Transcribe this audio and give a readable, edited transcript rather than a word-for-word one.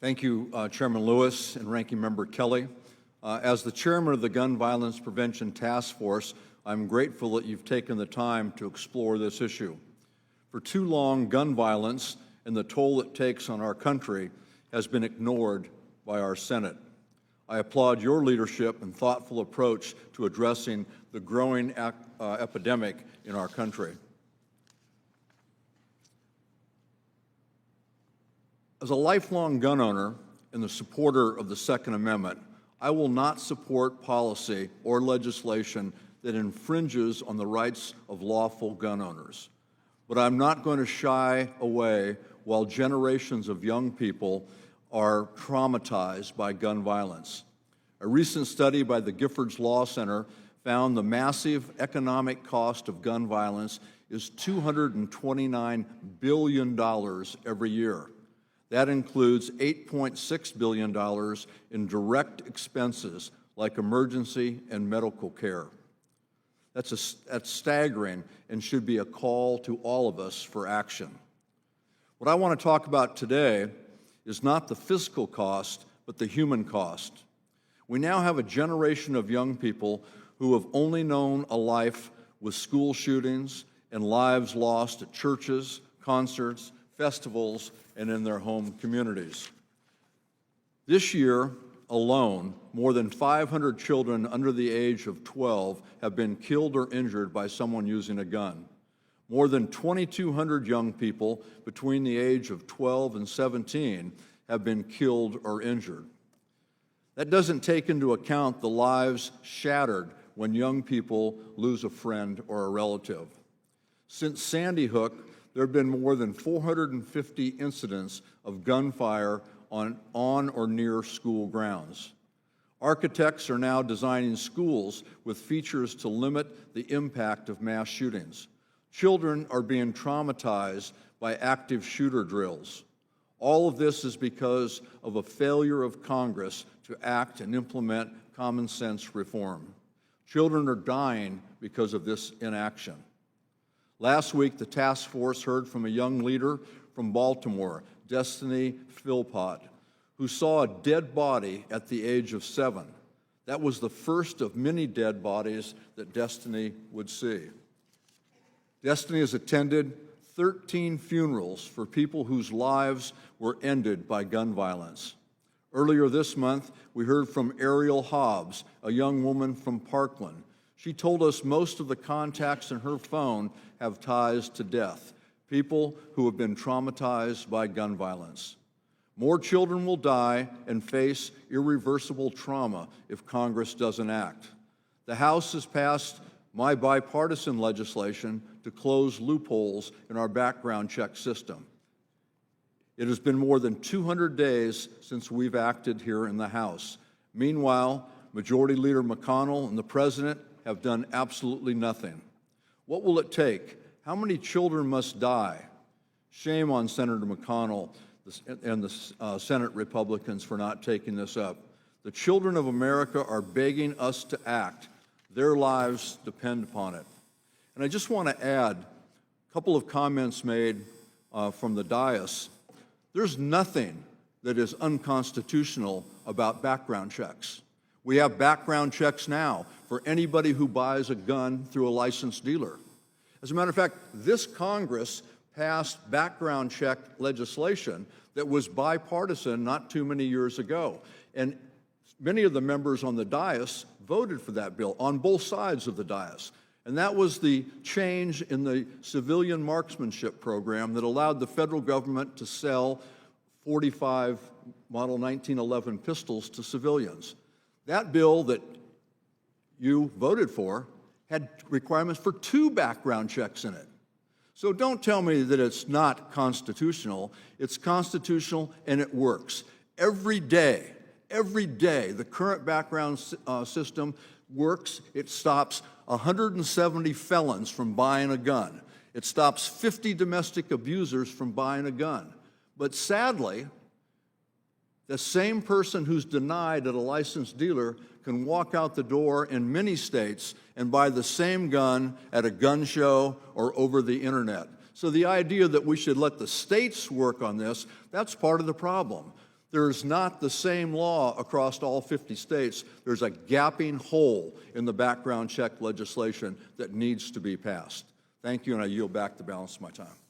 Thank you, Chairman Lewis and Ranking Member Kelly. As the chairman of the Gun Violence Prevention Task Force, I'm grateful that you've taken the time to explore this issue. For too long, gun violence and the toll it takes on our country has been ignored by our Senate. I applaud your leadership and thoughtful approach to addressing the growing epidemic in our country. As a lifelong gun owner and the supporter of the Second Amendment, I will not support policy or legislation that infringes on the rights of lawful gun owners. But I'm not going to shy away while generations of young people are traumatized by gun violence. A recent study by the Giffords Law Center found the massive economic cost of gun violence is $229 billion every year. That includes $8.6 billion in direct expenses like emergency and medical care. That's staggering and should be a call to all of us for action. What I want to talk about today is not the physical cost, but the human cost. We now have a generation of young people who have only known a life with school shootings and lives lost at churches, concerts, festivals, and in their home communities. This year alone, more than 500 children under the age of 12 have been killed or injured by someone using a gun. More than 2,200 young people between the age of 12 and 17 have been killed or injured. That doesn't take into account the lives shattered when young people lose a friend or a relative. Since Sandy Hook, there have been more than 450 incidents of gunfire on or near school grounds. Architects are now designing schools with features to limit the impact of mass shootings. Children are being traumatized by active shooter drills. All of this is because of a failure of Congress to act and implement common sense reform. Children are dying because of this inaction. Last week, the task force heard from a young leader from Baltimore, Destiny Philpott, who saw a dead body at the age of 7. That was the first of many dead bodies that Destiny would see. Destiny has attended 13 funerals for people whose lives were ended by gun violence. Earlier this month, we heard from Ariel Hobbs, a young woman from Parkland. She told us most of the contacts in her phone have ties to death, people who have been traumatized by gun violence. More children will die and face irreversible trauma if Congress doesn't act. The House has passed my bipartisan legislation to close loopholes in our background check system. It has been more than 200 days since we've acted here in the House. Meanwhile, Majority Leader McConnell and the President have done absolutely nothing. What will it take? How many children must die? Shame on Senator McConnell and the Senate Republicans for not taking this up. The children of America are begging us to act. Their lives depend upon it. And I just want to add a couple of comments made from the dais. There's nothing that is unconstitutional about background checks. We have background checks now for anybody who buys a gun through a licensed dealer. As a matter of fact, this Congress passed background check legislation that was bipartisan not too many years ago. And many of the members on the dais voted for that bill on both sides of the dais. And that was the change in the civilian marksmanship program that allowed the federal government to sell 45 Model 1911 pistols to civilians. That bill that you voted for had requirements for 2 background checks in it. So don't tell me that it's not constitutional. It's constitutional and it works. Every day, the current background system works. It stops 170 felons from buying a gun. It stops 50 domestic abusers from buying a gun. But sadly, the same person who's denied at a licensed dealer can walk out the door in many states and buy the same gun at a gun show or over the internet. So the idea that we should let the states work on this, that's part of the problem. There is not the same law across all 50 states. There's a gapping hole in the background check legislation that needs to be passed. Thank you, and I yield back the balance of my time.